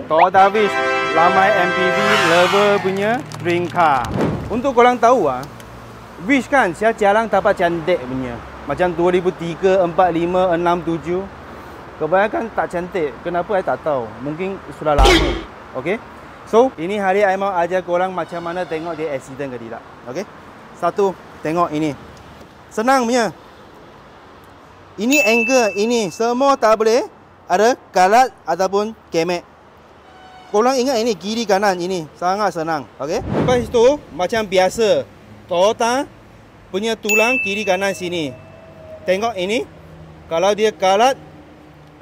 Toyota Wish Lamai MPV Lover punya dream car. Untuk korang tahu Wish kan saya jarang dapat cantik punya. Macam 2003, 4, 5, 6, 7. Kebanyakan tak cantik. Kenapa saya tak tahu. Mungkin sudah lama. Okay. So, ini hari saya mau ajar korang macam mana tengok dia accident ke tidak. Okay. Satu, tengok ini. Senang punya. Ini angle, ini semua tak boleh ada kalat ataupun kemek. Korang ingat ini kiri kanan ini sangat senang. Okay. Lepas itu macam biasa Toyota punya tulang kiri kanan sini. Tengok ini. Kalau dia kalat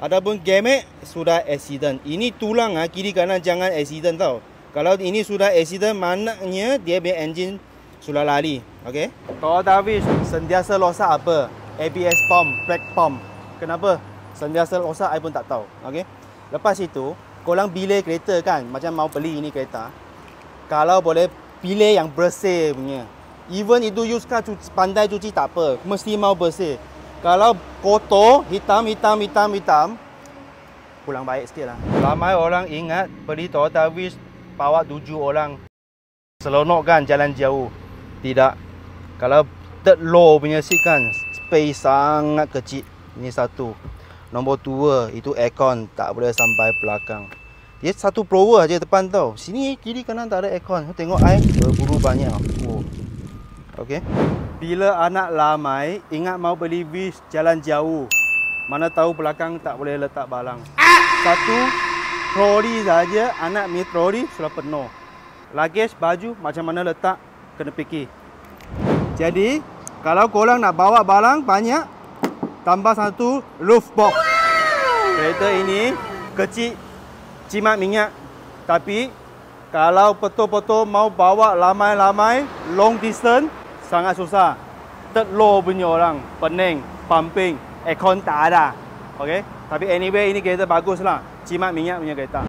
ataupun kemek sudah accident. Ini tulang kiri kanan jangan accident tau. Kalau ini sudah accident maknanya dia punya engine sudah lari. Okay. Toyota Wish sentiasa rosak apa? ABS pump, brake pump. Kenapa? Sentiasa rosak saya pun tak tahu. Okay. Lepas itu korang pilih kereta kan, macam mau beli ini kereta. Kalau boleh pilih yang bersih punya. Even itu use car pandai cuci tak apa, mesti mau bersih. Kalau kotor, hitam, kurang baik sikit lah. Ramai orang ingat beli Toyota Wish bawa 7 orang. Seronok kan jalan jauh. Tidak. Kalau third low punya seat kan, space sangat kecil. Ini satu. Nombor 2, itu aircon tak boleh sampai belakang. Dia satu blower aja depan tau. Sini kiri kanan tak ada aircon. Tengok air berburu banyak. Oh. Okey. Bila anak lamai ingat mau beli Wish jalan jauh. Mana tahu belakang tak boleh letak balang. Satu troli saja anak punya troli sudah penuh. Luggage baju macam mana letak kena fikir. Jadi kalau korang nak bawa barang banyak, tambah satu roof box. Kereta ini kecil, jimat minyak. Tapi kalau betul-betul mau bawa lamai-lamai long distance, sangat susah. Third low punya orang, pening, pumping, aircon tak ada. Okay? Tapi anyway ini kereta bagus lah. Jimat minyak punya kereta.